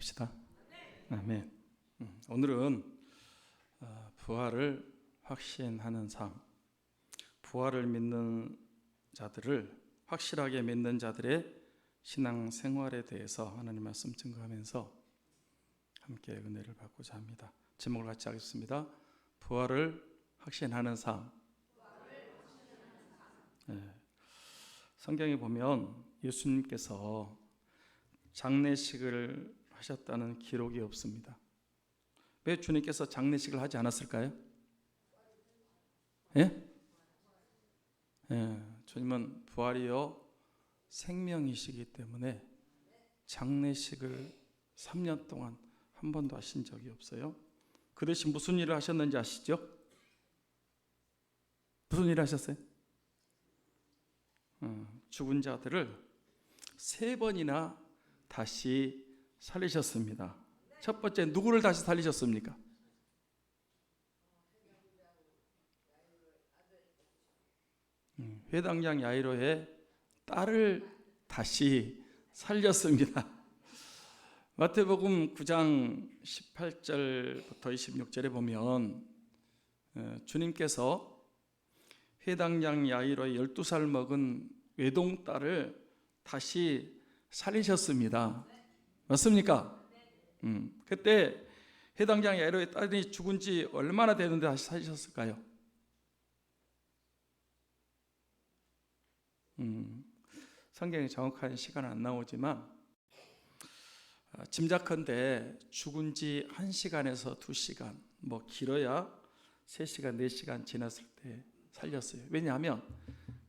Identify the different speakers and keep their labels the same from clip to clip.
Speaker 1: 합시다. 아멘. 오늘은 부활을 확신하는 삶, 부활을 믿는 자들을 확실하게 믿는 자들의 신앙 생활에 대해서 하나님 말씀 증거하면서 함께 은혜를 받고자 합니다. 제목을 같이 하겠습니다. 부활을 확신하는 삶. 성경에 보면 예수님께서 장례식을 하셨다는 기록이 없습니다. 왜 주님께서 장례식을 하지 않았을까요? 주님은 부활이요 생명이시기 때문에 장례식을 3년 동안 한 번도 하신 적이 없어요. 그 대신 무슨 일을 하셨는지 아시죠? 무슨 일을 하셨어요? 죽은 자들을 3번이나 다시 살리셨습니다. 첫 번째, 누구를 다시 살리셨습니까? 회당장 야이로의 딸을 다시 살렸습니다. 마태복음 9장 18절부터 26절에 보면 주님께서 회당장 야이로의 12살 먹은 외동딸을 다시 살리셨습니다. 맞습니까? 그때 회당장 야이로의 딸이 죽은 지 얼마나 되는데 다시 살리셨을까요? 성경에 정확한 시간은 안 나오지만 짐작컨대 죽은 지 1시간에서 2시간, 뭐 길어야 3시간, 4시간 지났을 때 살렸어요. 왜냐하면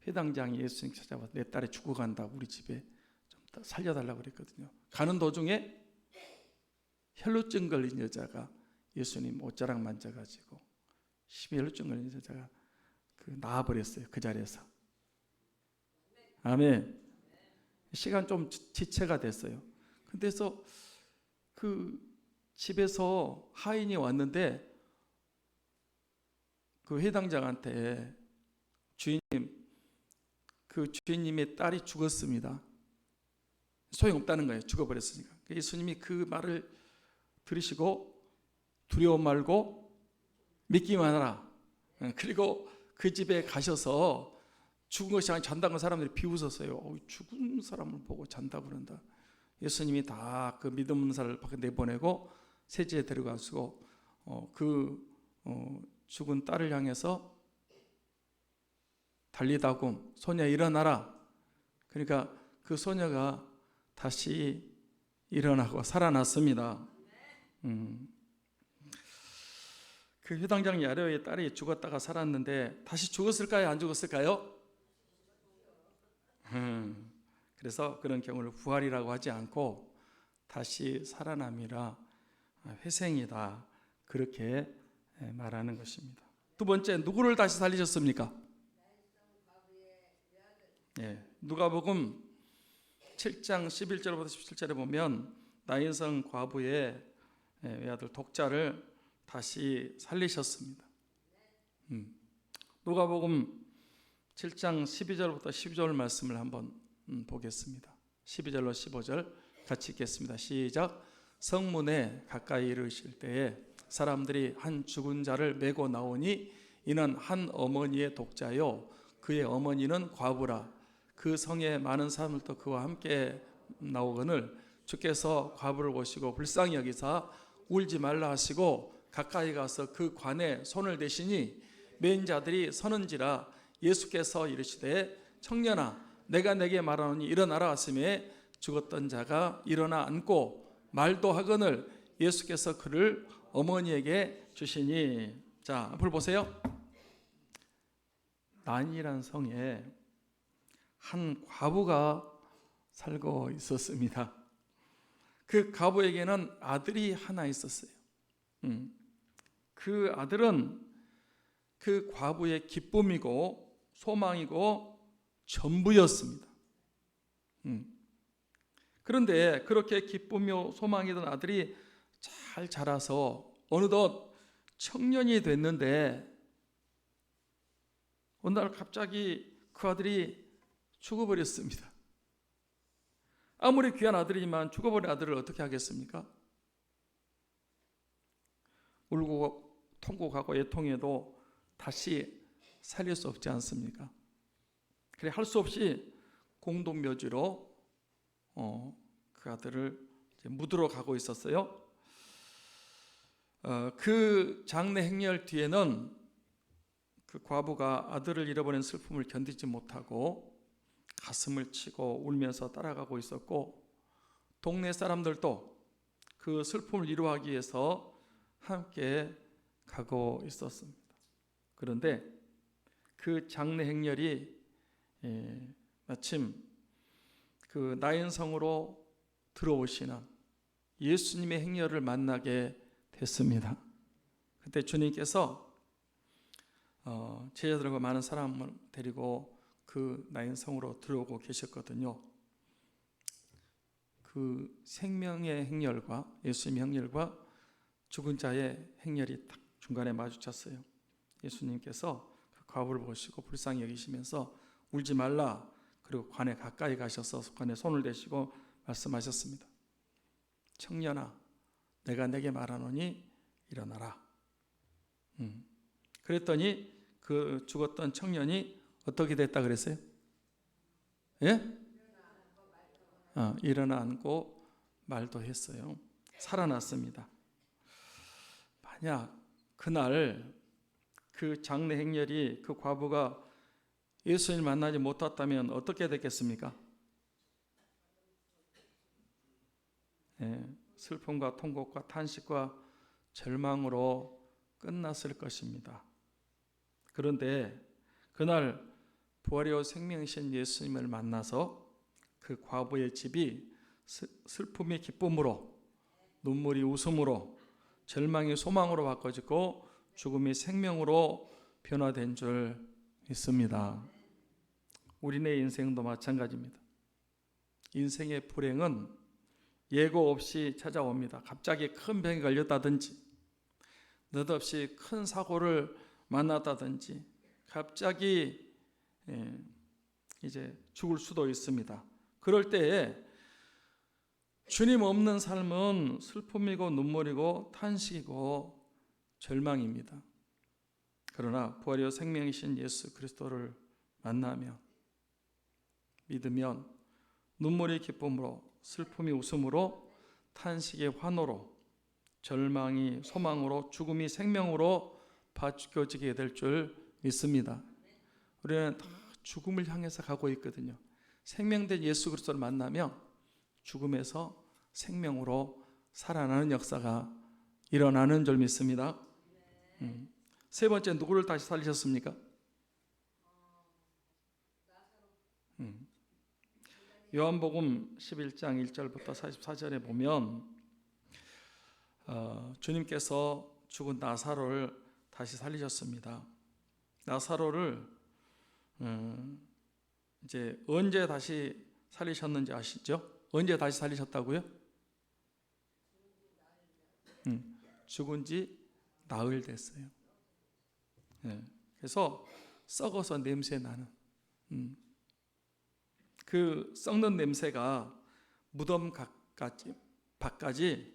Speaker 1: 회당장이 예수님 찾아와서 내 딸이 죽어간다고 우리 집에 좀 살려달라고 그랬거든요. 가는 도중에 혈루증 걸린 여자가 예수님 옷자락 만져가지고 혈루증 걸린 여자가 나와버렸어요. 그 자리에서. 아멘. 시간 좀 지체가 됐어요. 그래서 그 집에서 하인이 왔는데 그 회당장한테 주인님, 그 주인님의 딸이 죽었습니다. 소용없다는 거예요. 죽어버렸으니까. 예수님이 그 말을 들으시고 두려움 말고 믿기만 하라. 그리고 그 집에 가셔서 죽은 것이 아니라 잔다는 사람들이 비웃었어요. 죽은 사람을 보고 잔다고 그런다. 예수님이 다 그 믿음 없는 사람을 밖에 내보내고 세지에 데려가시고 죽은 딸을 향해서 달리다굼 소녀 일어나라. 그러니까 그 소녀가 다시 일어나고 살아났습니다. 그 회당장 야이로의 딸이 죽었다가 살았는데 다시 죽었을까요? 안 죽었을까요? 그래서 그런 경우를 부활이라고 하지 않고 다시 살아남이라 회생이다, 그렇게 말하는 것입니다. 두 번째, 누구를 다시 살리셨습니까? 누가복음 7장 11절부터 17절에 보면 나인성 과부의 외아들 독자를 다시 살리셨습니다. 누가복음 7장 12절부터 12절 말씀을 한번 보겠습니다. 12절로 15절 같이 읽겠습니다. 시작. 성문에 가까이 이르실 때에 사람들이 한 죽은 자를 메고 나오니 이는 한 어머니의 독자요 그의 어머니는 과부라. 그 성에 많은 사람들도 그와 함께 나오거늘 주께서 과부를 보시고 불쌍히 여기사 울지 말라 하시고 가까이 가서 그 관에 손을 대시니 맨 자들이 서는지라. 예수께서 이르시되 청년아 내가 내게 말하노니 일어나라 하시매 죽었던 자가 일어나 앉고 말도 하거늘 예수께서 그를 어머니에게 주시니. 자, 앞을 보세요. 나인이라는 성에 한 과부가 살고 있었습니다. 그 과부에게는 아들이 하나 있었어요. 그 아들은 그 과부의 기쁨이고 소망이고 전부였습니다. 그런데 그렇게 기쁨이요 소망이던 아들이 잘 자라서 어느덧 청년이 됐는데 어느 날 갑자기 그 아들이 죽어버렸습니다. 아무리 귀한 아들이지만 죽어버린 아들을 어떻게 하겠습니까? 울고 통곡하고 애통해도 다시 살릴 수 없지 않습니까? 그래 할 수 없이 공동묘지로 그 아들을 이제 묻으러 가고 있었어요. 그 장례 행렬 뒤에는 그 과부가 아들을 잃어버린 슬픔을 견디지 못하고 가슴을 치고 울면서 따라가고 있었고, 동네 사람들도 그 슬픔을 위로하기 위해서 함께 가고 있었습니다. 그런데 그 장례 행렬이 마침 그 나인성으로 들어오시는 예수님의 행렬을 만나게 됐습니다. 그때 주님께서 제자들과 많은 사람을 데리고 그 나인성으로 들어오고 계셨거든요. 그 생명의 행렬과 예수님의 행렬과 죽은 자의 행렬이 딱 중간에 마주쳤어요. 예수님께서 그 과부를 보시고 불쌍히 여기시면서 울지 말라, 그리고 관에 가까이 가셔서 관에 손을 대시고 말씀하셨습니다. 청년아, 내가 내게 말하노니 일어나라. 그랬더니 그 죽었던 청년이 어떻게 됐다 그랬어요? 예? 일어나 앉고 말도 했어요. 살아났습니다. 만약 그날 그 장례 행렬이 그 과부가 예수님을 만나지 못했다면 어떻게 됐겠습니까? 슬픔과 통곡과 탄식과 절망으로 끝났을 것입니다. 그런데 그날 부활이요 생명이신 예수님을 만나서 그 과부의 집이 슬픔이 기쁨으로, 눈물이 웃음으로, 절망이 소망으로 바꿔지고 죽음이 생명으로 변화된 줄 믿습니다. 우리네 인생도 마찬가지입니다. 인생의 불행은 예고 없이 찾아옵니다. 갑자기 큰 병에 걸렸다든지, 느닷없이 큰 사고를 만났다든지, 갑자기 이제 죽을 수도 있습니다. 그럴 때에 주님 없는 삶은 슬픔이고 눈물이고 탄식이고 절망입니다. 그러나 부활이요 생명이신 예수 그리스도를 만나면, 믿으면 눈물이 기쁨으로, 슬픔이 웃음으로, 탄식이 환호로, 절망이 소망으로, 죽음이 생명으로 바뀌어지게 될 줄 믿습니다. 우리는 다 죽음을 향해서 가고 있거든요. 생명된 예수 그리스도를 만나면 죽음에서 생명으로 살아나는 역사가 일어나는 줄 믿습니다. 세 번째, 누구를 다시 살리셨습니까? 요한복음 11장 1절부터 44절에 보면 주님께서 죽은 나사로를 다시 살리셨습니다. 나사로를 이제 언제 다시 살리셨는지 아시죠? 언제 다시 살리셨다고요? 죽은 지 나흘 됐어요. 그래서 썩어서 냄새 나는 그 썩는 냄새가 무덤 밖까지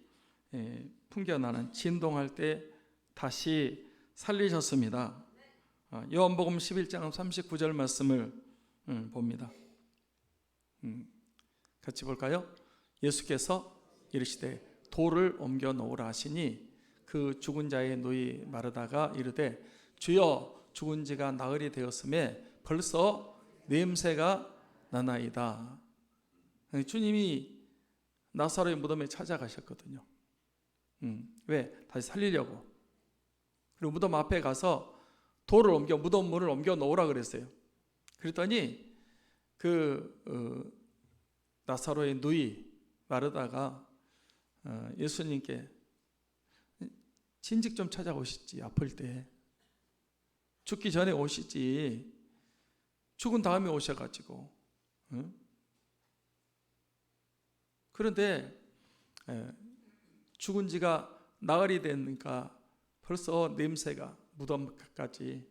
Speaker 1: 풍겨나는, 진동할 때 다시 살리셨습니다. 요한복음 11장 39절 말씀을 봅니다. 같이 볼까요? 예수께서 이르시되 돌을 옮겨 놓으라 하시니 그 죽은 자의 누이 마르다가 이르되 주여, 죽은 지가 나흘이 되었음에 벌써 냄새가 나나이다. 주님이 나사로의 무덤에 찾아가셨거든요. 왜? 다시 살리려고. 그리고 무덤 앞에 가서 무덤 문을 옮겨 놓으라 그랬어요. 그랬더니 그 나사로의 누이 마르다가 예수님께 진즉 좀 찾아오시지, 아플 때 죽기 전에 오시지, 죽은 다음에 오셔가지고. 그런데 죽은 지가 나흘이 되니까 벌써 냄새가 무덤까지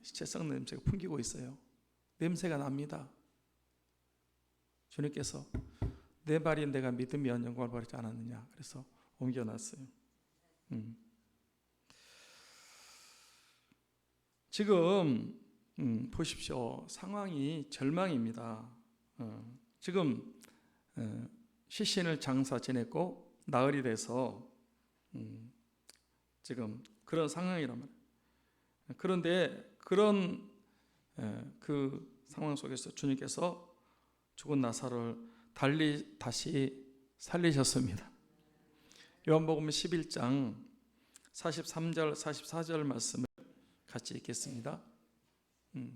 Speaker 1: 시체 썩는 냄새가 풍기고 있어요. 냄새가 납니다. 주님께서 내 말이 내가 믿으면 영광을 받지 않았느냐, 그래서 옮겨놨어요. 지금 보십시오. 상황이 절망입니다. 지금 시신을 장사 지냈고 나흘이 돼서 지금 그런 상황이란 말이에요. 그런데 그런 그 상황 속에서 주님께서 죽은 나사로를 다시 살리셨습니다. 요한복음 11장 43절 44절 말씀을 같이 읽겠습니다.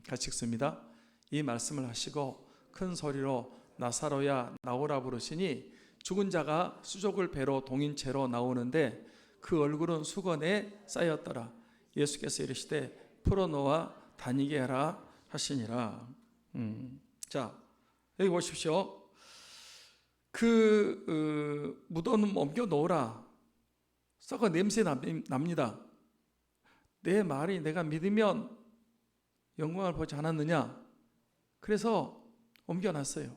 Speaker 1: 같이 읽습니다. 이 말씀을 하시고 큰 소리로 나사로야 나오라 부르시니 죽은 자가 수족을 배로 동인 채로 나오는데 그 얼굴은 수건에 쌓였더라. 예수께서 이르시되 풀어놓아 다니게 하라 하시니라. 자, 여기 보십시오. 그 무덤 옮겨 놓으라. 썩어 냄새 납니다. 내 말이 내가 믿으면 영광을 보지 않았느냐? 그래서 옮겨놨어요.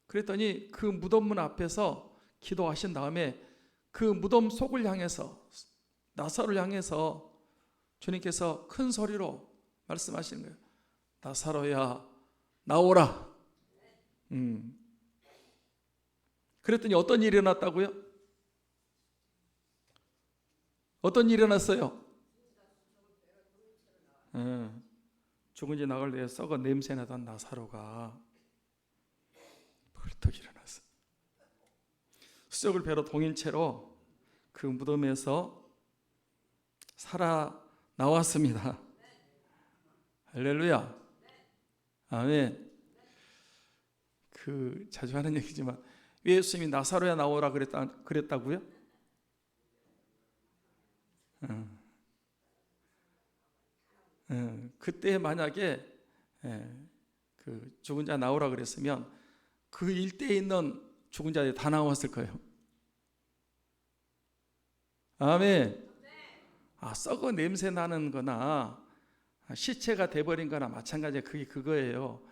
Speaker 1: 그랬더니 그 무덤문 앞에서 기도하신 다음에 그 무덤 속을 향해서 나사로를 향해서 주님께서 큰 소리로 말씀하시는 거예요. 나사로야 나오라. 그랬더니 어떤 일이 일어났다고요? 어떤 일이 일어났어요? 죽은 지 나흘 뒤에 썩어 냄새나던 나사로가 벌떡 일어났어. 수족을 배로 동인 채로 그 무덤에서 살아 나왔습니다. 할렐루야. 아멘. 그 자주 하는 얘기지만 왜 예수님이 나사로야 나오라 그랬다고요? 그때 만약에 그 죽은 자 나오라 그랬으면 그 일대에 있는 죽은 자들이 다 나왔을 거예요. 아멘. 썩어 냄새 나는 거나 시체가 돼버린 거나 마찬가지예요. 그게 그거예요.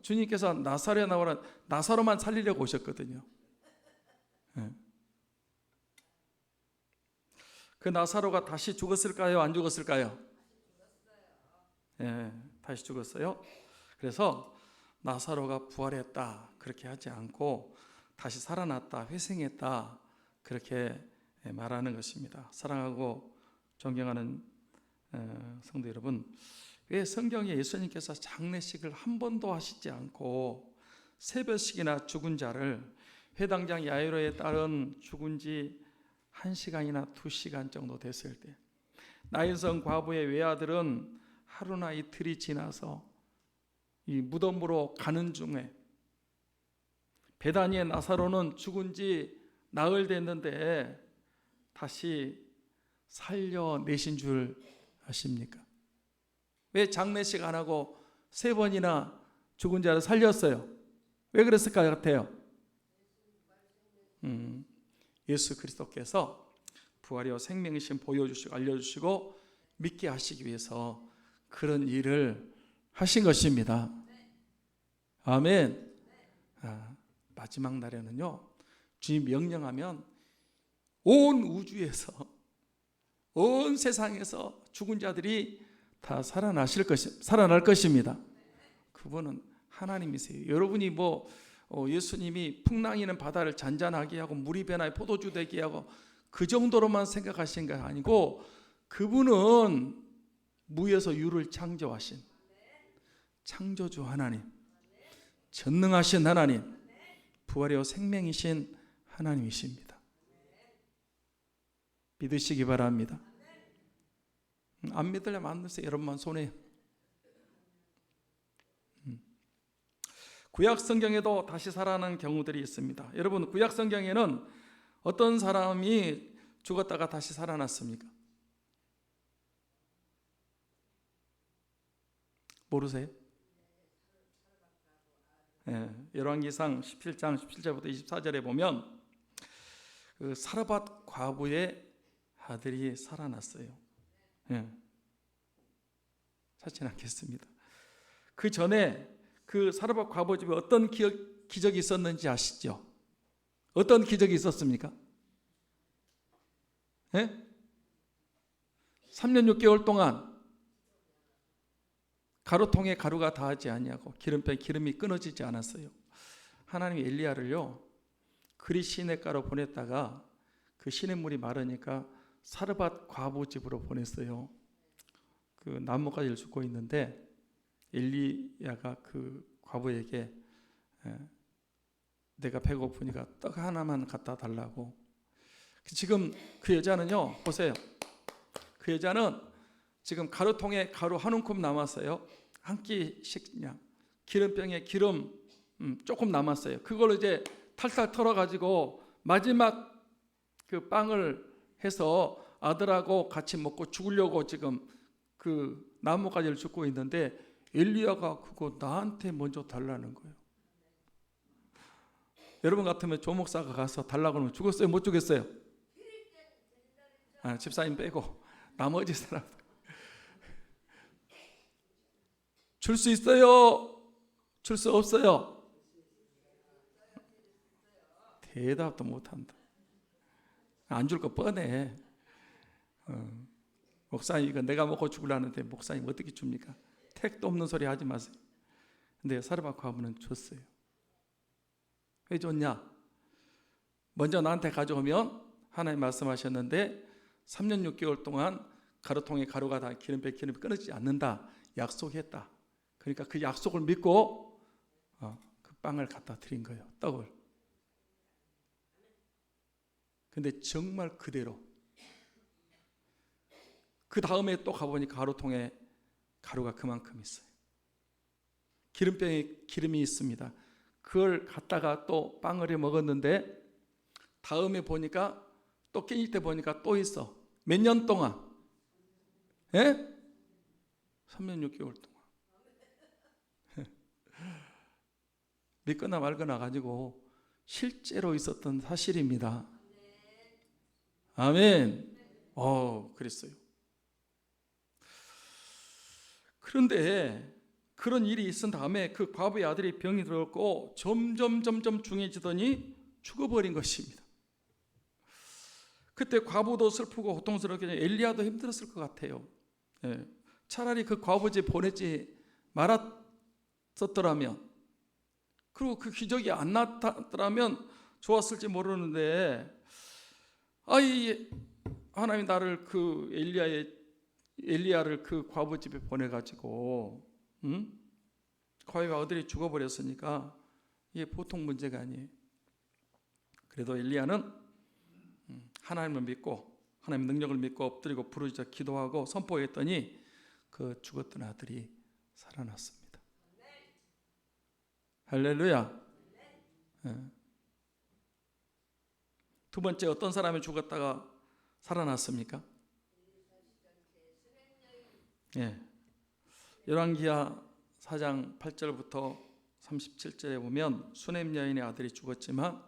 Speaker 1: 주님께서 나사로에 나오라, 나사로만 살리려고 오셨거든요. 그 나사로가 다시 죽었을까요? 안 죽었을까요? 다시 죽었어요. 그래서 나사로가 부활했다 그렇게 하지 않고 다시 살아났다, 회생했다 그렇게 말하는 것입니다. 사랑하고 존경하는 성도 여러분, 왜 성경에 예수님께서 장례식을 한 번도 하시지 않고 새벽씩이나 죽은 자를 회당장 야이로에 따른 죽은 지 1시간이나 2시간 정도 됐을 때 나인성 과부의 외아들은 하루나 이틀이 지나서 이 무덤으로 가는 중에 베다니의 나사로는 죽은 지 나흘 됐는데 다시 살려내신 줄 아십니까? 왜 장례식 안 하고 3번이나 죽은 자를 살렸어요? 왜 그랬을 것 같아요? 예수 그리스도께서 부활이요 생명이신 보여주시고 알려주시고 믿게 하시기 위해서 그런 일을 하신 것입니다. 아멘. 마지막 날에는요, 주님 명령하면 온 우주에서 온 세상에서 죽은 자들이 다 살아날 것입니다. 그분은 하나님이세요. 여러분이 예수님이 풍랑이는 바다를 잔잔하게 하고 물이 변하여 포도주 되게 하고 그 정도로만 생각하신 게 아니고 그분은 무에서 유를 창조하신 창조주 하나님, 전능하신 하나님, 부활이요 생명이신 하나님이십니다. 믿으시기 바랍니다. 안 믿으려면 안 믿으세요. 여러분만 손에. 구약 성경에도 다시 살아나는 경우들이 있습니다. 여러분, 구약 성경에는 어떤 사람이 죽었다가 다시 살아났습니까? 모르세요? 열왕기상 17장 17절부터 24절에 보면 그 사르밧 과부의 아들이 살아났어요. 찾지 않겠습니다. 그 전에 그 사르밧 과부 집에 어떤 기적이 있었는지 아시죠? 어떤 기적이 있었습니까? 3년 6개월 동안 가루통에 가루가 다하지 아니하고 기름병에 기름이 끊어지지 않았어요. 하나님이 엘리야를요 그리 시냇가로 보냈다가 그 시냇물이 마르니까 사르밧 과부 집으로 보냈어요. 그 나뭇가지를 줍고 있는데 엘리야가 그 과부에게 내가 배고프니까 떡 하나만 갖다 달라고. 지금 그 여자는요 보세요. 그 여자는 지금 가루통에 가루 한 움큼 남았어요. 한 끼씩 그냥 기름병에 기름 조금 남았어요. 그걸 이제 탈탈 털어가지고 마지막 그 빵을 해서 아들하고 같이 먹고 죽으려고 지금 그 나뭇가지를 줍고 있는데 엘리야가 그거 나한테 먼저 달라는 거예요. 여러분 같으면 조 목사가 가서 달라고 하면 주겠어요? 못 주겠어요? 집사님 빼고 나머지 사람 줄 수 있어요? 줄 수 없어요? 대답도 못한다. 안 줄 거 뻔해. 목사님 이거 내가 먹고 죽으려는데 목사님 어떻게 줍니까? 택도 없는 소리 하지 마세요. 근데 사르밧 과부는 줬어요. 왜 줬냐? 먼저 나한테 가져오면 하나님 말씀하셨는데 3년 6개월 동안 가루통에 가루가 다 기름에 기름이 끊어지지 않는다 약속했다. 그러니까 그 약속을 믿고 그 빵을 갖다 드린 거예요. 떡을. 근데 정말 그대로 그 다음에 또 가보니까 가루통에 가루가 그만큼 있어요. 기름병에 기름이 있습니다. 그걸 갖다가 또 빵을 해 먹었는데 다음에 보니까 또 끼니 때 보니까 또 있어. 몇 년 동안? 예? 3년 6개월 동안. 믿거나 말거나 가지고 실제로 있었던 사실입니다. 아멘. 그랬어요. 그런데 그런 일이 있은 다음에 그 과부의 아들이 병이 들었고 점점 중해지더니 죽어버린 것입니다. 그때 과부도 슬프고 고통스럽게 엘리야도 힘들었을 것 같아요. 차라리 그 과부 집 보내지 말았었더라면 그리고 그 기적이 안 나타났더라면 좋았을지 모르는데 하나님이 나를 그 엘리야를 그 과부 집에 보내가지고 과부의 아들이 죽어버렸으니까 이게 보통 문제가 아니에요. 그래도 엘리야는 하나님을 믿고 하나님의 능력을 믿고 엎드리고 부르짖어 기도하고 선포했더니 그 죽었던 아들이 살아났습니다. 할렐루야. 두 번째 어떤 사람이 죽었다가 살아났습니까? 열왕기하 4장 8절부터 37절에 보면 수넴 여인의 아들이 죽었지만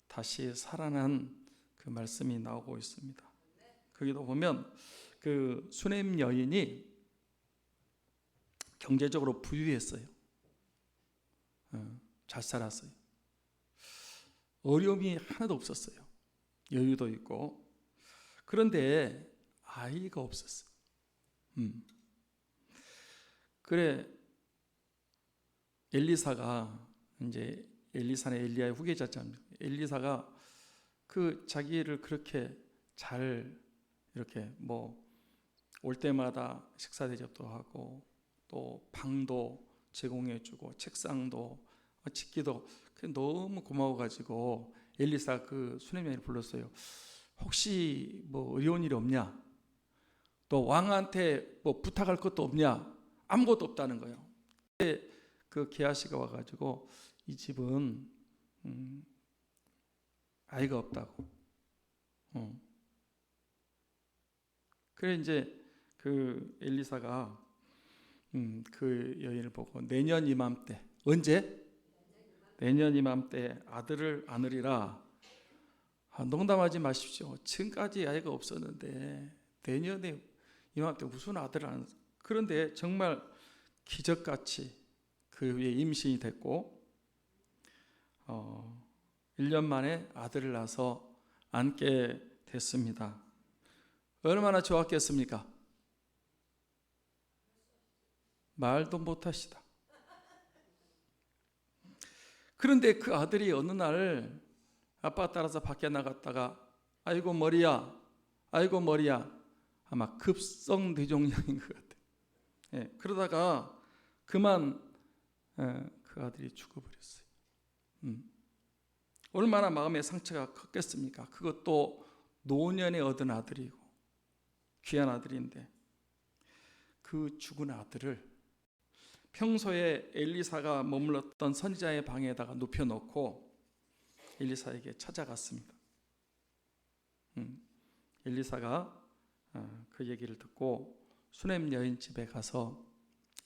Speaker 1: 다시 살아난 그 말씀이 나오고 있습니다. 거기도 보면 그 수넴 여인이 경제적으로 부유했어요. 잘 살았어요. 어려움이 하나도 없었어요. 여유도 있고. 그런데 아이가 없었어요. 그래 엘리사가 이제 엘리사는 엘리야의 후계자잖아요. 엘리사가 그 자기를 그렇게 잘 이렇게 올 때마다 식사 대접도 하고 또 방도 제공해주고 책상도 짓기도 너무 고마워가지고 엘리사 그 수넴 여인을 불렀어요. 혹시 어려운 일이 없냐? 또 왕한테 부탁할 것도 없냐? 아무것도 없다는 거예요. 그 게하시가 와가지고 이 집은 아이가 없다고. 그래 이제 그 엘리사가 그 여인을 보고 내년 이맘때 언제? 내년 이맘때 아들을 안으리라. 농담하지 마십시오. 지금까지 아이가 없었는데 내년에 이맘때 무슨 아들을 안. 그런데 정말 기적같이 그 위에 임신이 됐고 1년 만에 아들을 낳아서 안게 됐습니다. 얼마나 좋았겠습니까? 말도 못하시다. 그런데 그 아들이 어느 날 아빠 따라서 밖에 나갔다가 아이고 머리야, 아이고 머리야, 아마 급성뇌종양인 것 같아요. 예, 그러다가 그만 그 아들이 죽어버렸어요. 얼마나 마음의 상처가 컸겠습니까? 그것도 노년에 얻은 아들이고 귀한 아들인데 그 죽은 아들을 평소에 엘리사가 머물렀던 선지자의 방에다가 눕혀놓고 엘리사에게 찾아갔습니다. 엘리사가 그 얘기를 듣고 수넴 여인 집에 가서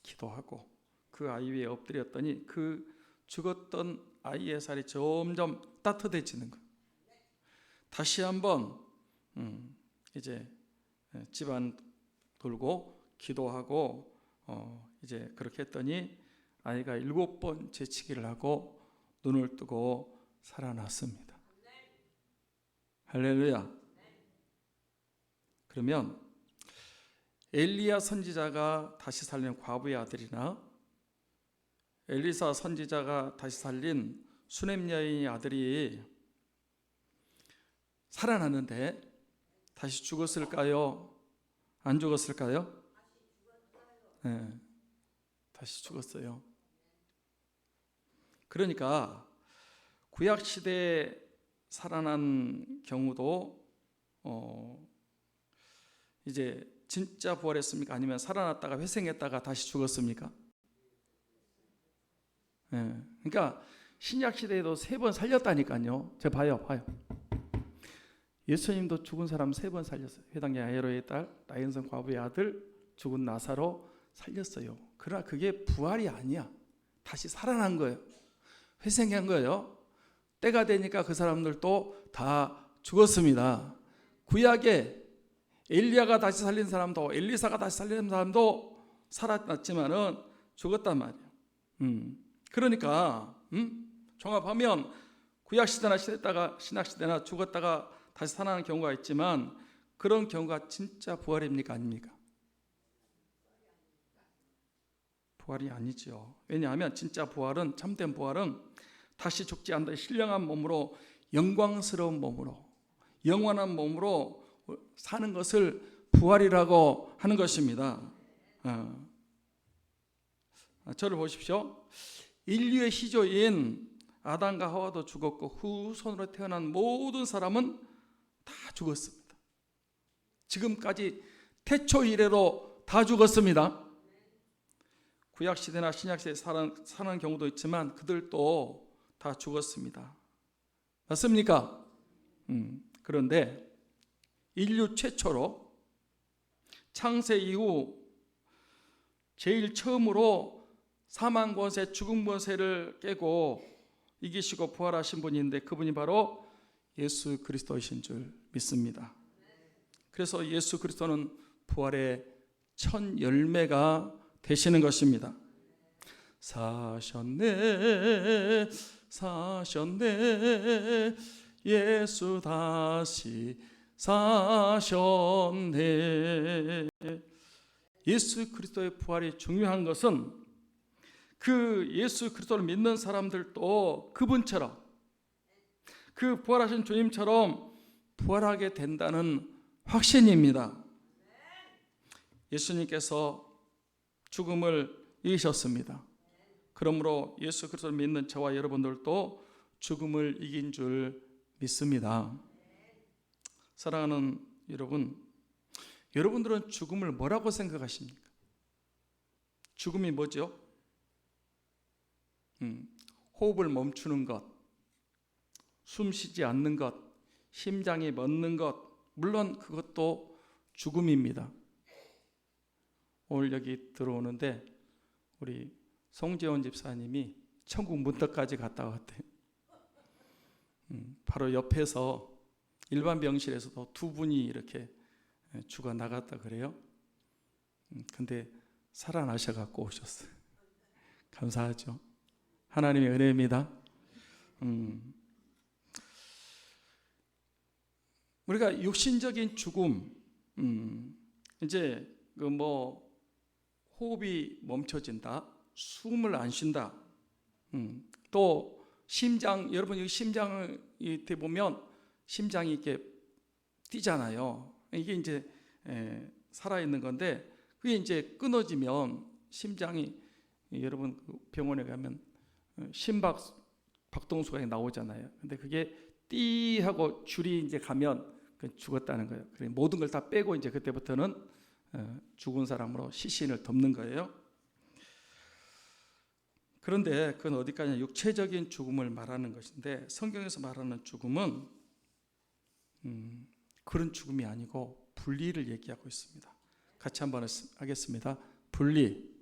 Speaker 1: 기도하고 그 아이 위에 엎드렸더니 그 죽었던 아이의 살이 점점 따뜻해지는 거예요. 다시 한번 이제 집안 돌고 기도하고 이제 그렇게 했더니 아이가 7번 재치기를 하고 눈을 뜨고 살아났습니다. 할렐루야. 그러면 엘리야 선지자가 다시 살린 과부의 아들이나 엘리사 선지자가 다시 살린 수넴 여인의 아들이 살아났는데 다시 죽었을까요? 안 죽었을까요? 네, 다시 죽었어요. 그러니까 구약 시대에 살아난 경우도 이제 진짜 부활했습니까? 아니면 살아났다가 회생했다가 다시 죽었습니까? 네, 그러니까 신약 시대에도 3번 살렸다니까요. 제가 봐요. 예수님도 죽은 사람 3번 살렸어요. 회당의 야이로의 딸, 나인성 과부의 아들, 죽은 나사로 살렸어요. 그러나 그게 부활이 아니야. 다시 살아난 거예요. 회생한 거예요. 때가 되니까 그 사람들도 다 죽었습니다. 구약에 엘리야가 다시 살린 사람도 엘리사가 다시 살린 사람도 살아났지만은 죽었단 말이에요. 그러니까 종합하면 구약 시대나 신약 시대나 죽었다가 다시 살아나는 경우가 있지만 그런 경우가 진짜 부활입니까? 아닙니까? 부활이 아니죠. 왜냐하면 진짜 부활은, 참된 부활은 다시 죽지 않는 신령한 몸으로, 영광스러운 몸으로, 영원한 몸으로 사는 것을 부활이라고 하는 것입니다. 저를 보십시오. 인류의 시조인 아담과 하와도 죽었고 후손으로 태어난 모든 사람은 다 죽었습니다. 지금까지 태초 이래로 다 죽었습니다. 구약시대나 신약시대에 사는 경우도 있지만 그들도 다 죽었습니다. 맞습니까? 그런데 인류 최초로 창세 이후 제일 처음으로 사망 권세, 죽음 권세를 깨고 이기시고 부활하신 분이 있는데 그분이 바로 예수 그리스도이신 줄 믿습니다. 그래서 예수 그리스도는 부활의 첫 열매가 되시는 것입니다. 사셨네 예수 다시 사셨네. 예수 그리스도의 부활이 중요한 것은 그 예수 그리스도를 믿는 사람들도 그분처럼, 그 부활하신 주님처럼 부활하게 된다는 확신입니다. 예수님께서 죽음을 이기셨습니다. 그러므로 예수 그리스도를 믿는 저와 여러분들도 죽음을 이긴 줄 믿습니다. 사랑하는 여러분, 여러분들은 죽음을 뭐라고 생각하십니까? 죽음이 뭐죠? 호흡을 멈추는 것, 숨 쉬지 않는 것, 심장이 멎는 것, 물론 그것도 죽음입니다. 오늘 여기 들어오는데 우리 송재원 집사님이 천국 문턱까지 갔다 왔대요. 바로 옆에서 일반 병실에서도 2분이 이렇게 죽어 나갔다 그래요. 근데 살아나셔갖고 오셨어요. 감사하죠. 하나님의 은혜입니다. 우리가 육신적인 죽음, 이제 호흡이 멈춰진다, 숨을 안 쉰다. 또 심장, 여러분 여기 심장을 이렇게 보면 심장이 이렇게 뛰잖아요. 이게 이제 살아있는 건데 그게 이제 끊어지면 심장이, 여러분 병원에 가면 심박 박동수가 나오잖아요. 근데 그게 띠 하고 줄이 이제 가면 죽었다는 거예요. 그래 모든 걸 다 빼고 이제 그때부터는 죽은 사람으로 시신을 덮는 거예요. 그런데 그건 어디까지나 육체적인 죽음을 말하는 것인데 성경에서 말하는 죽음은 그런 죽음이 아니고 분리를 얘기하고 있습니다. 같이 한번 하겠습니다. 분리.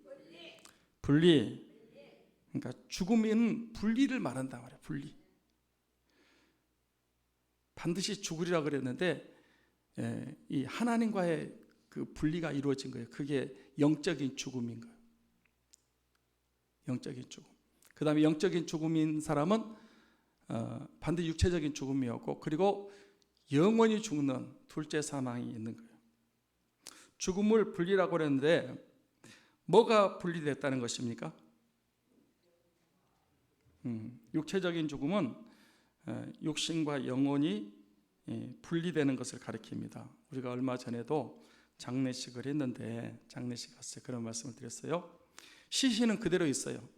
Speaker 1: 그러니까 죽음은 분리를 말한단 말이에요. 분리. 반드시 죽으리라 그랬는데 이 하나님과의 그 분리가 이루어진 거예요. 그게 영적인 죽음인 거예요. 영적인 죽음. 그 다음에 영적인 죽음인 사람은 반드시 육체적인 죽음이었고, 그리고 영원히 죽는 둘째 사망이 있는 거예요. 죽음을 분리라고 그랬는데 뭐가 분리됐다는 것입니까? 육체적인 죽음은 육신과 영혼이 분리되는 것을 가리킵니다. 우리가 얼마 전에도 장례식을 했는데, 장례식 갔을 때 그런 말씀을 드렸어요. 시신은 그대로 있어요.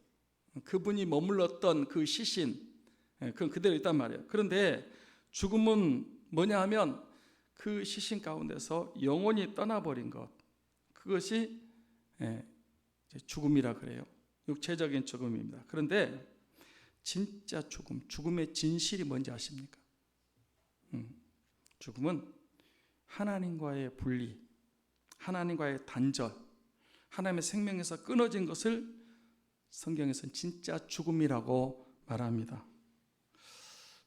Speaker 1: 그분이 머물렀던 그 시신, 그건 그대로 있단 말이에요. 그런데 죽음은 뭐냐 하면 그 시신 가운데서 영혼이 떠나버린 것, 그것이 죽음이라 그래요. 육체적인 죽음입니다. 그런데 진짜 죽음, 죽음의 진실이 뭔지 아십니까? 죽음은 하나님과의 분리, 하나님과의 단절, 하나님의 생명에서 끊어진 것을 성경에서는 진짜 죽음이라고 말합니다.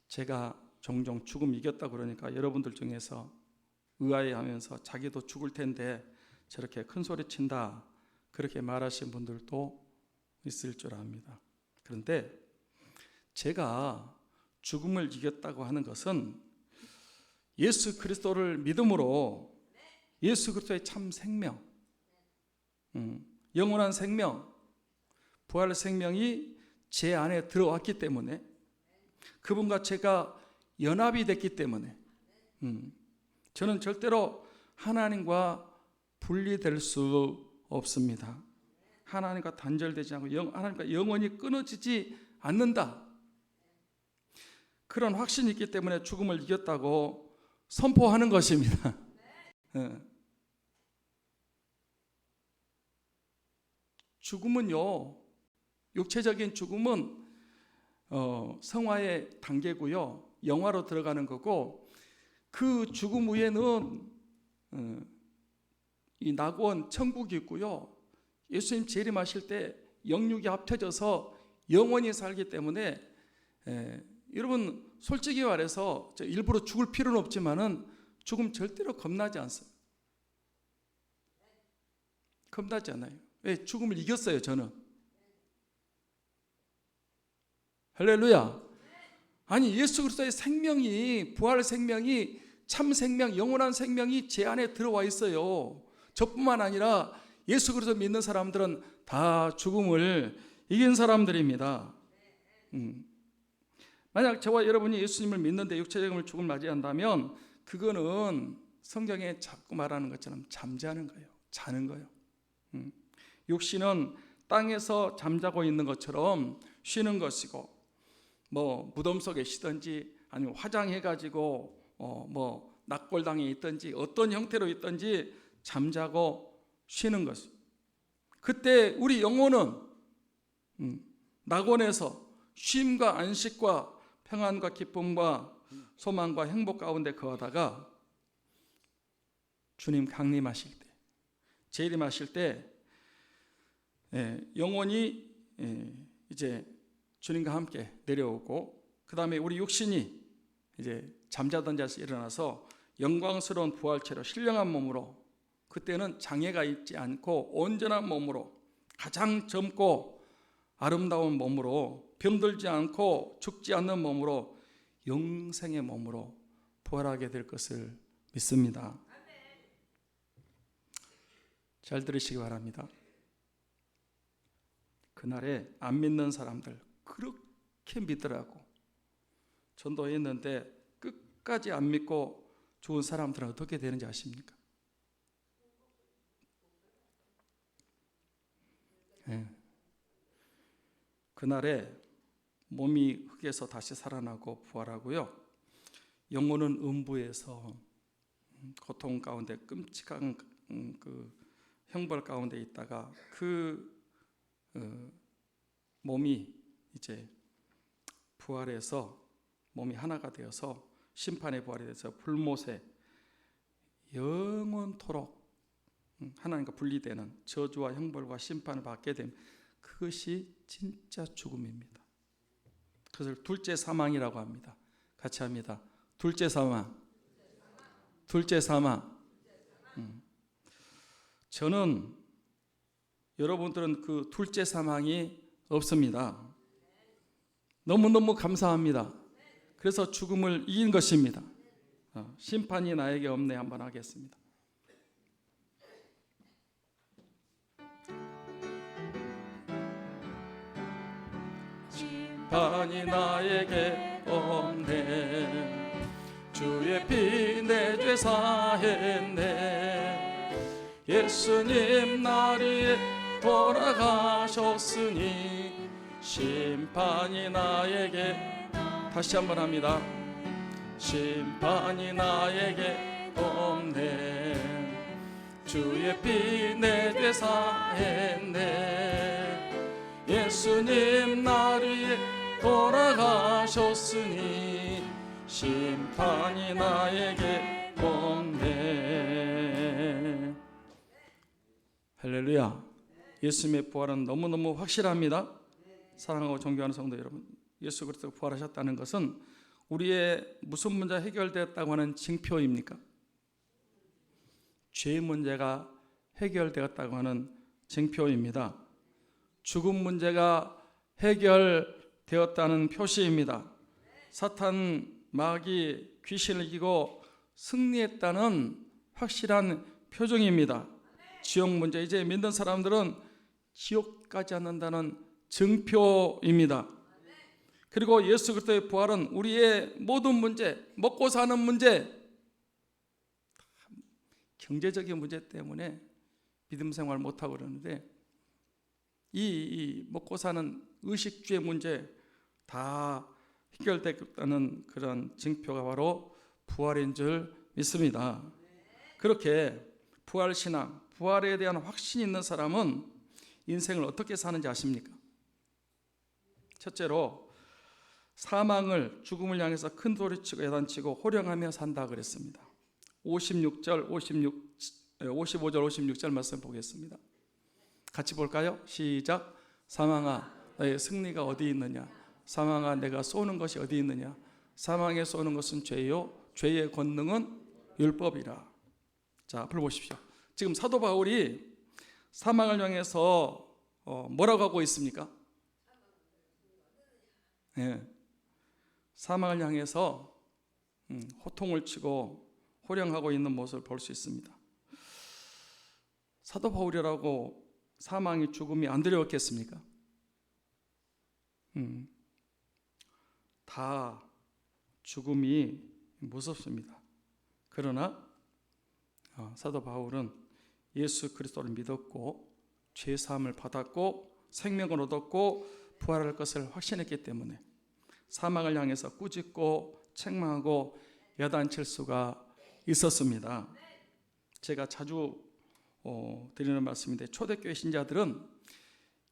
Speaker 1: 제가 종종 죽음 이겼다고 그러니까 여러분들 중에서 의아해하면서 자기도 죽을 텐데 저렇게 큰 소리 친다, 그렇게 말하신 분들도 있을 줄 압니다. 그런데 제가 죽음을 이겼다고 하는 것은 예수 그리스도를 믿음으로 예수 그리스도의 참 생명, 영원한 생명, 부활의 생명이 제 안에 들어왔기 때문에, 그분과 제가 연합이 됐기 때문에 저는 절대로 하나님과 분리될 수 없습니다. 하나님과 단절되지 않고 하나님과 영원히 끊어지지 않는다. 그런 확신이 있기 때문에 죽음을 이겼다고 선포하는 것입니다. 죽음은요, 육체적인 죽음은 성화의 단계고요, 영화로 들어가는 거고, 그 죽음 후에는 이 낙원 천국이 있고요, 예수님 재림하실 때 영육이 합쳐져서 영원히 살기 때문에 여러분 솔직히 말해서 일부러 죽을 필요는 없지만은 죽음 절대로 겁나지 않습니다. 겁나지 않아요. 왜? 죽음을 이겼어요. 저는. 할렐루야. 아니 예수 그리스도의 생명이, 부활 생명이, 참 생명, 영원한 생명이 제 안에 들어와 있어요. 저뿐만 아니라 예수 그리스도 믿는 사람들은 다 죽음을 이긴 사람들입니다. 만약 저와 여러분이 예수님을 믿는데 육체적인 죽음을 맞이한다면 그거는 성경에 자꾸 말하는 것처럼 잠자는 거예요. 자는 거예요. 육신은 땅에서 잠자고 있는 것처럼 쉬는 것이고, 뭐 무덤 속에 쉬든지 아니면 화장해가지고 뭐 낙골당에 있든지 어떤 형태로 있든지 잠자고 쉬는 것이. 그때 우리 영혼은 낙원에서 쉼과 안식과 평안과 기쁨과 소망과 행복 가운데 거하다가 주님 강림하실 때, 재림하실 때 영혼이 이제 주님과 함께 내려오고, 그 다음에 우리 육신이 이제 잠자던 자에서 일어나서 영광스러운 부활체로 신령한 몸으로, 그때는 장애가 있지 않고 온전한 몸으로, 가장 젊고 아름다운 몸으로, 병들지 않고 죽지 않는 몸으로, 영생의 몸으로 부활하게 될 것을 믿습니다. 잘 들으시기 바랍니다. 그날에 안 믿는 사람들 그렇게 믿으라고 전도했는데 끝까지 안 믿고 죽은 사람들은 어떻게 되는지 아십니까? 네. 그날에 몸이 흙에서 다시 살아나고 부활하고요, 영혼은 음부에서 고통 가운데 끔찍한 그 형벌 가운데 있다가 그 몸이 이제 부활해서 몸이 하나가 되어서 심판의 부활이 돼서 불못에 영원토록 하나님과 분리되는 저주와 형벌과 심판을 받게 되면 그것이 진짜 죽음입니다. 그것을 둘째 사망이라고 합니다. 같이 합니다. 둘째 사망. 둘째 사망. 저는 여러분들은 그 둘째 사망이 없습니다. 너무너무 감사합니다. 그래서 죽음을 이긴 것입니다. 심판이 나에게 없네 한번 하겠습니다. 심판이 나에게 없네, 주의 피 내 죄 사했네, 예수님 날 위해 돌아가셨으니 심판이 나에게, 다시 한번 합니다. 심판이 나에게 없네, 주의 피 내 죄 사했네, 예수님 날 위해 돌아가셨으니 심판이 나에게 없네. 할렐루야. 예수님의 부활은 너무너무 확실합니다. 사랑하고 존경하는 성도 여러분, 예수 그리스도가 부활하셨다는 것은 우리의 무슨 문제 해결되었다고 하는 징표입니까? 죄 문제가 해결되었다고 하는 징표입니다. 죽음 문제가 해결되었다는 표시입니다. 사탄, 마귀, 귀신을 이기고 승리했다는 확실한 표정입니다. 지옥 문제, 이제 믿는 사람들은 지옥 가지 않는다는 증표입니다. 그리고 예수 그리스도의 부활은 우리의 모든 문제, 먹고 사는 문제, 경제적인 문제 때문에 믿음 생활 못하고 그러는데 이 먹고 사는 의식주의 문제 다 해결되겠다는 그런 징표가 바로 부활인 줄 믿습니다. 그렇게 부활신앙, 부활에 대한 확신이 있는 사람은 인생을 어떻게 사는지 아십니까? 첫째로 사망을, 죽음을 향해서 큰 소리치고 야단치고 호령하며 산다 그랬습니다. 55절 56절 말씀 보겠습니다. 같이 볼까요? 시작. 사망아 너의 승리가 어디 있느냐, 사망아 내가 쏘는 것이 어디 있느냐, 사망에 쏘는 것은 죄요 죄의 권능은 율법이라. 자, 앞을 보십시오. 지금 사도 바울이 사망을 향해서 뭐라고 하고 있습니까? 네. 사망을 향해서 호통을 치고 호령하고 있는 모습을 볼 수 있습니다. 사도 바울이라고 사망이, 죽음이 안 두려웠겠습니까? 다 죽음이 무섭습니다. 그러나 사도 바울은 예수 그리스도를 믿었고 죄 사함을 받았고 생명을 얻었고 부활할 것을 확신했기 때문에 사망을 향해서 꾸짖고 책망하고 야단칠 수가 있었습니다. 제가 자주 드리는 말씀인데 초대교회 신자들은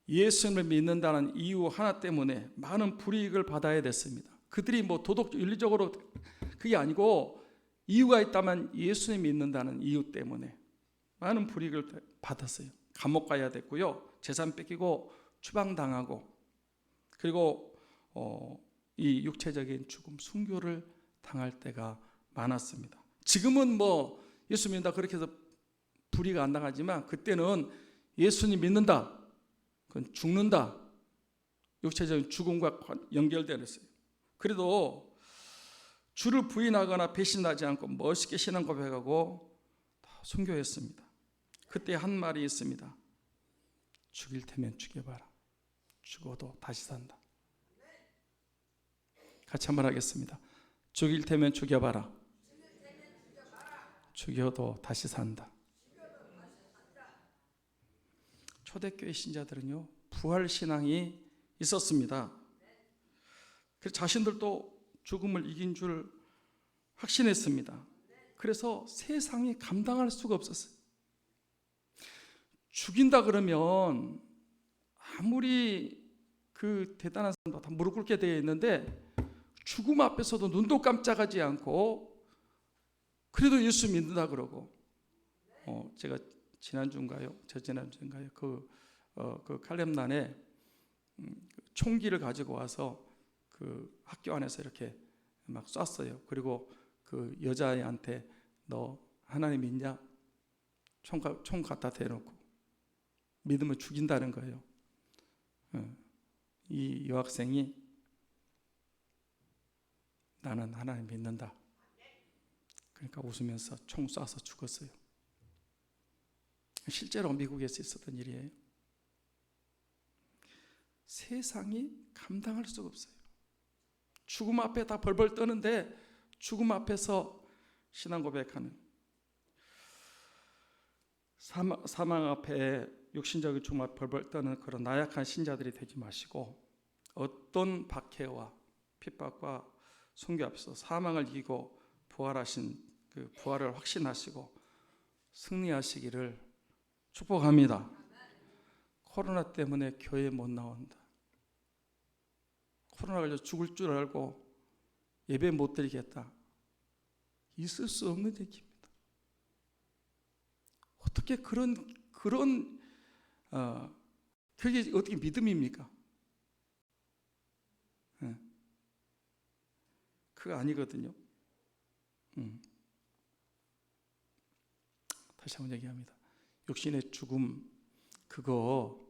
Speaker 1: 예수님을 믿는다는 이유 하나 때문에 많은 불이익을 받아야 됐습니다. 그들이 도덕 윤리적으로 그게 아니고 이유가 있다면 예수님 믿는다는 이유 때문에 많은 불이익을 받았어요. 감옥 가야 됐고요, 재산 뺏기고 추방당하고, 그리고 이 육체적인 죽음, 순교를 당할 때가 많았습니다. 지금은 예수 믿는다 그렇게 해서 불이가 안 당하지만 그때는 예수님 믿는다, 그건 죽는다, 육체적인 죽음과 연결되어 있어요. 그래도 주를 부인하거나 배신하지 않고 멋있게 신앙 고백하고 다 순교했습니다. 그때 한 말이 있습니다. 죽일 테면 죽여봐라. 죽어도 다시 산다. 같이 한번 하겠습니다. 죽일 테면 죽여봐라. 죽여도 다시 산다. 초대교회 신자들은요, 부활신앙이 있었습니다. 그래서 자신들도 죽음을 이긴 줄 확신했습니다. 그래서 세상이 감당할 수가 없었어요. 죽인다 그러면 아무리 그 대단한 사람도 다 무릎 꿇게 되어 있는데 죽음 앞에서도 눈도 깜짝하지 않고 그래도 예수 믿는다 그러고, 제가 지난주인가요? 저지난주인가요? 그 칼렘난에 총기를 가지고 와서 그 학교 안에서 이렇게 막 쐈어요. 그리고 그 여자애한테 너 하나님 믿냐? 총 갖다 대놓고 믿으면 죽인다는 거예요. 이 여학생이 나는 하나님 믿는다. 그러니까 웃으면서 총 쏴서 죽었어요. 실제로 미국에서 있었던 일이에요. 세상이 감당할 수가 없어요. 죽음 앞에 다 벌벌 떠는데 죽음 앞에서 신앙 고백하는, 사망 앞에 육신적인 죽음 앞에 벌벌 떠는 그런 나약한 신자들이 되지 마시고 어떤 박해와 핍박과 순교 앞에서 사망을 이기고 부활하신 그 부활을 확신하시고 승리하시기를 축복합니다. 코로나 때문에 교회 못 나온다. 코로나 걸려 죽을 줄 알고 예배 못 드리겠다. 있을 수 없는 얘기입니다. 어떻게 그게 어떻게 믿음입니까? 그거 아니거든요. 다시 한번 얘기합니다. 육신의 죽음 그거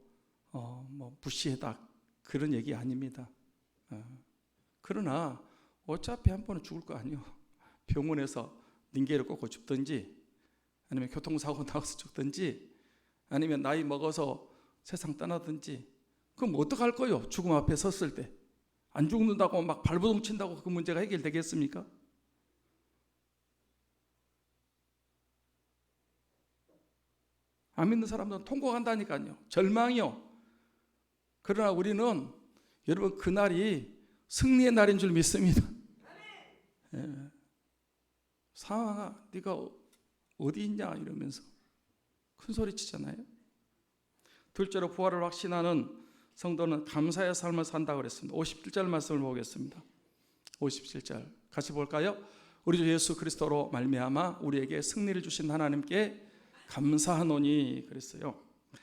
Speaker 1: 뭐 무시해다 그런 얘기 아닙니다. 그러나 어차피 한 번은 죽을 거 아니에요. 병원에서 닌게를 꽂고 죽든지, 아니면 교통사고 나서 죽든지, 아니면 나이 먹어서 세상 떠나든지, 그럼 어떡할 거예요? 죽음 앞에 섰을 때 안 죽는다고 막 발버둥 친다고 그 문제가 해결되겠습니까? 안 믿는 사람들은 통곡한다니까요. 절망이요. 그러나 우리는 여러분 그날이 승리의 날인 줄 믿습니다. 상황아 네가 어디 있냐 이러면서 큰 소리 치잖아요. 둘째로 부활을 확신하는 성도는 감사의 삶을 산다고 그랬습니다. 57절 말씀을 보겠습니다. 57절 같이 볼까요? 우리 주 예수 그리스도로 말미암아 우리에게 승리를 주신 하나님께 감사하노니 그랬어요.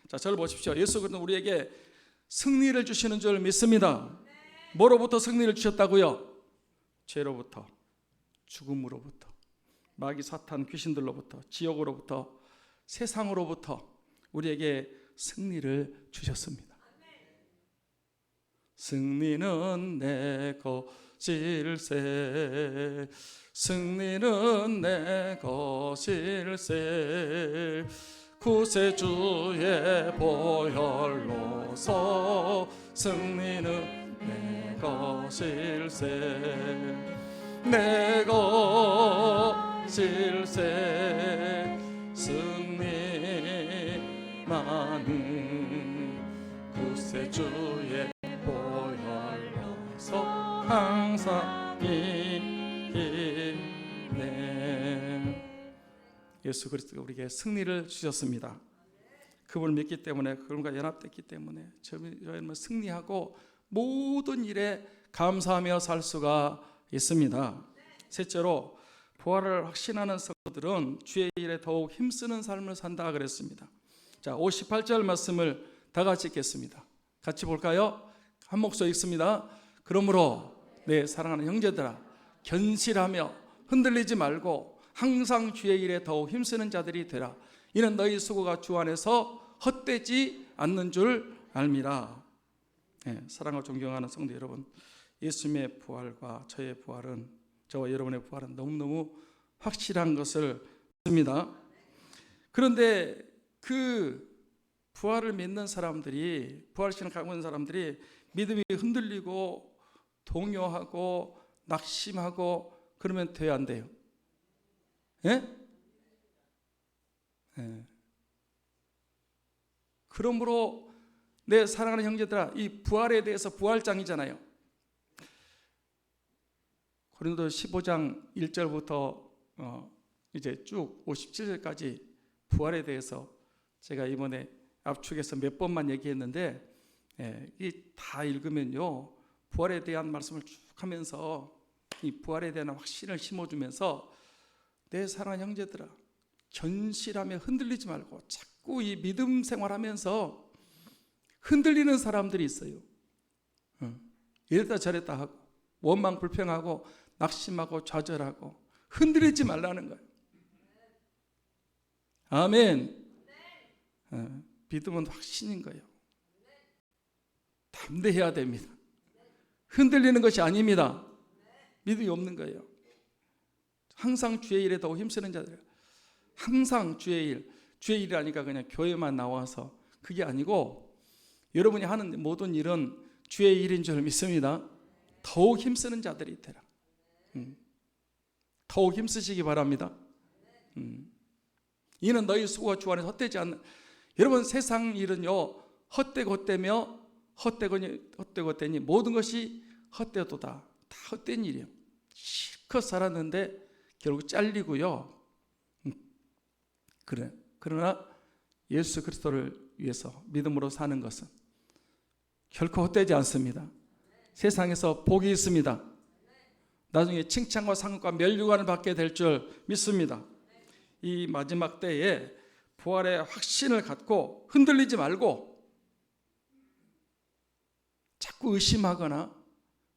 Speaker 1: 자, 저를 보십시오. 예수 그리스도는 우리에게 승리를 주시는 줄 믿습니다. 뭐로부터 승리를 주셨다고요? 죄로부터, 죽음으로부터, 마귀 사탄 귀신들로부터, 지옥으로부터, 세상으로부터 우리에게 승리를 주셨습니다. 승리는 내 것일세, 승리는 내 것일세, 구세주의 보혈로서 승리는 내 것일세, 내 것일세, 승리 많은 구세주의 보혈로서 항상 이기네. 예수 그리스도가 우리에게 승리를 주셨습니다. 그분을 믿기 때문에, 그분과 연합됐기 때문에 저희는 승리하고 모든 일에 감사하며 살 수가 있습니다. 셋째로 부활을 확신하는 성도들은 주의 일에 더욱 힘쓰는 삶을 산다 그랬습니다. 자, 58절 말씀을 다 같이 읽겠습니다. 같이 볼까요? 한 목소리 읽습니다. 그러므로 내 사랑하는 형제들아, 견실하며 흔들리지 말고 항상 주의 일에 더욱 힘쓰는 자들이 되라. 이는 너희 수고가 주 안에서 헛되지 않는 줄 알미라. 네, 사랑과 존경하는 성도 여러분, 예수님의 부활과 저의 부활은, 저와 여러분의 부활은 너무너무 확실한 것을 믿습니다. 그런데 그 부활을 믿는 사람들이, 부활신을 갖고 있는 사람들이 믿음이 흔들리고 동요하고 낙심하고 그러면 돼야 안 돼요? 예? 예. 그러므로 내 사랑하는 형제들아, 이 부활에 대해서 부활장이잖아요. 고린도 15장 1절부터 이제 쭉 57절까지 부활에 대해서 제가 이번에 압축해서 몇 번만 얘기했는데, 이 다 읽으면요, 부활에 대한 말씀을 쭉 하면서 이 부활에 대한 확신을 심어주면서 내 사랑하는 형제들아, 견실하며 흔들리지 말고 자꾸 이 믿음 생활하면서 흔들리는 사람들이 있어요. 이랬다 저랬다 하고 원망 불평하고 낙심하고 좌절하고 흔들리지 말라는 거예요. 아멘. 믿음은 확신인 거예요. 담대해야 됩니다. 흔들리는 것이 아닙니다. 믿음이 없는 거예요. 항상 주의 일에 더 힘쓰는 자들, 항상 주의 일, 주의 일이라니까 그냥 교회만 나와서 그게 아니고 여러분이 하는 모든 일은 주의 일인 줄 믿습니다. 더욱 힘쓰는 자들이 되라. 더욱 힘쓰시기 바랍니다. 이는 너희 수고가 주 안에서 헛되지 않는. 여러분, 세상 일은요 헛되고 헛되니 모든 것이 헛되도다. 다 헛된 일이에요. 실컷 살았는데 결국 잘리고요. 그러나 예수 그리스도를 위해서 믿음으로 사는 것은 결코 헛되지 않습니다. 세상에서 복이 있습니다. 나중에 칭찬과 상급과 면류관을 받게 될 줄 믿습니다. 이 마지막 때에 부활의 확신을 갖고 흔들리지 말고 자꾸 의심하거나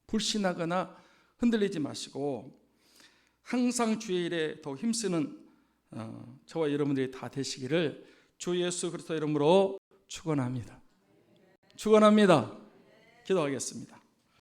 Speaker 1: 불신하거나 흔들리지 마시고 항상 주의 일에 더 힘쓰는 저와 여러분들이 다 되시기를 주 예수 그리스도 이름으로 축원합니다. 축원합니다. 기도하겠습니다.